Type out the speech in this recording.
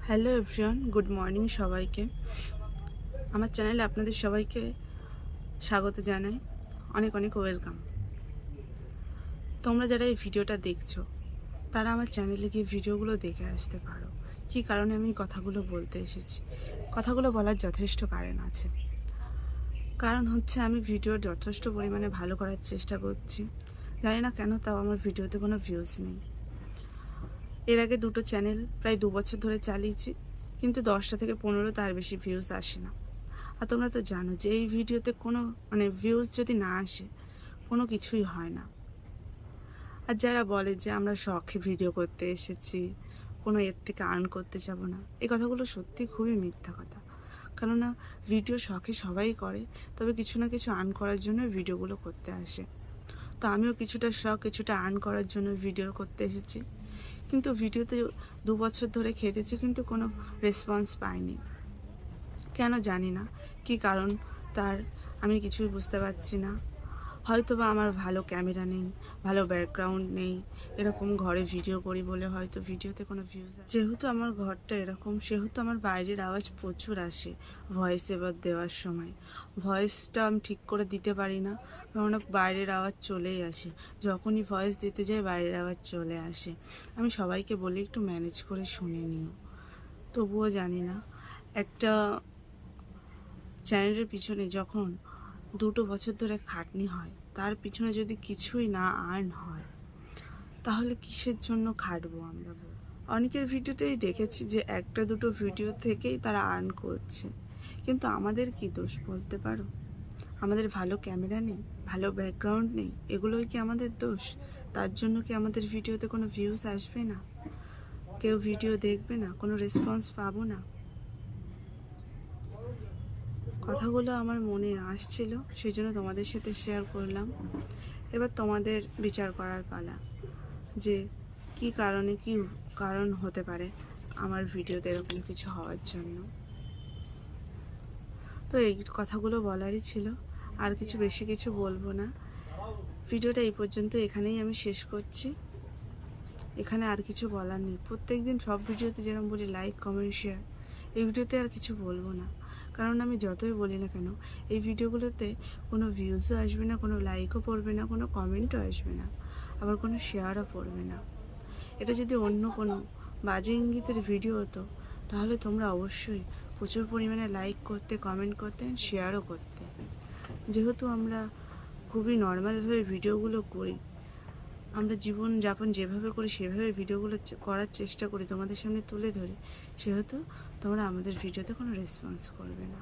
Hello everyone, good morning সবাইকে। আমার চ্যানেলে আপনাদের সবাইকে স্বাগত জানাই, অনেক অনেক ওয়েলকাম। তোমরা যারা এই ভিডিওটা দেখছো তারা আমার চ্যানেলে গিয়ে ভিডিওগুলো দেখে আসতে পারো। কী কারণে আমি কথাগুলো বলতে এসেছি, কথাগুলো বলার যথেষ্ট কারণ আছে। কারণ হচ্ছে আমি ভিডিও যথেষ্ট পরিমাণে ভালো করার চেষ্টা করছি, জানি না কেন তাও আমার ভিডিওতে কোনো ভিউজ নেই। এর আগে দুটো চ্যানেল প্রায় 2 বছর ধরে চালিয়েছি, কিন্তু 10টা থেকে 15 তার বেশি ভিউজ আসে না। আর তোমরা তো জানো যে এই ভিডিওতে কোনো ভিউজ যদি না আসে কোনো কিছুই হয় না। আর যারা বলে যে আমরা শখে ভিডিও করতে এসেছি, কোনো এর থেকে আর্ন করতে যাব না, এই কথাগুলো সত্যি খুবই মিথ্যা কথা। কেননা ভিডিও শখে সবাই করে, তবে কিছু না কিছু আর্ন করার জন্য ভিডিওগুলো করতে আসে। তো আমিও কিছুটা শখ কিছুটা আর্ন করার জন্য ভিডিও করতে এসেছি, কিন্তু ভিডিওতে 2 বছর ধরে খেটেছি কিন্তু কোনো রেসপন্স পাইনি। কেন জানি না, কী কারণ তার আমি কিছুই বুঝতে পারছি না। হয়তো বা আমার ভালো ক্যামেরা নেই, ভালো ব্যাকগ্রাউন্ড নেই, এরকম ঘরে ভিডিও করি বলে হয়তো ভিডিওতে কোনো ভিউজ। যেহেতু আমার ঘরটা এরকম, সেহেতু আমার বাইরের আওয়াজ প্রচুর আসে ভয়েস এবার দেওয়ার সময়। ভয়েসটা আমি ঠিক করে দিতে পারি না, কারণ বাইরের আওয়াজ চলেই আসে। যখনই ভয়েস দিতে যাই বাইরের আওয়াজ চলে আসে। আমি সবাইকে বলি একটু ম্যানেজ করে শুনে নিও, তবুও জানি না। একটা চ্যানেলের পিছনে যখন 2 বছর ধরে খাটনি হয়, তার পিছনে যদি কিছুই না আর্ন হয়, তাহলে কিসের জন্য খাটবো আমরা? অনেকের ভিডিওতেই দেখেছি যে একটা দুটো ভিডিও থেকেই তারা আর্ন করছে, কিন্তু আমাদের কি দোষ বলতে পারো? আমাদের ভালো ক্যামেরা নেই, ভালো ব্যাকগ্রাউন্ড নেই, এগুলোই কি আমাদের দোষ? তার জন্য কি আমাদের ভিডিওতে কোনো ভিউজ আসবে না, কেউ ভিডিও দেখবে না, কোনো রেসপন্স পাবো না? কথাগুলো আমার মনে আসছিল, সেই জন্য তোমাদের সাথে শেয়ার করলাম। এবার তোমাদের বিচার করার পালা, যে কি কারণে, কি কারণ হতে পারে আমার ভিডিওতে এরকম কিছু হওয়ার জন্য। তো এই কথাগুলো বলারই ছিল, আর কিছু বেশি কিছু বলবো না। ভিডিওটা এই পর্যন্ত এখানেই আমি শেষ করছি। এখানে আর কিছু বলার নেই। প্রত্যেক দিন সব ভিডিওতে যেরকম বলি লাইক কমেন্ট শেয়ার, এই ভিডিওতে আর কিছু বলবো না। কারণ আমি যতই বলি না কেন, এই ভিডিওগুলোতে কোনো ভিউজও আসবে না, কোনো লাইকও পড়বে না, কোনো কমেন্টও আসবে না, আবার কোনো শেয়ারও পড়বে না। এটা যদি অন্য কোনো বাজে ইঙ্গিতের ভিডিও হতো, তাহলে তোমরা অবশ্যই প্রচুর পরিমাণে লাইক করতে, কমেন্ট করতে, শেয়ারও করতে। যেহেতু আমরা খুবই নর্মালভাবে ভিডিওগুলো করি, আমরা জীবনযাপন যেভাবে করি সেভাবে ভিডিওগুলো করার চেষ্টা করি, তোমাদের সামনে তুলে ধরি, সেহেতু তোমরা আমাদের ভিডিওতে কোনো রেসপন্স করবে না।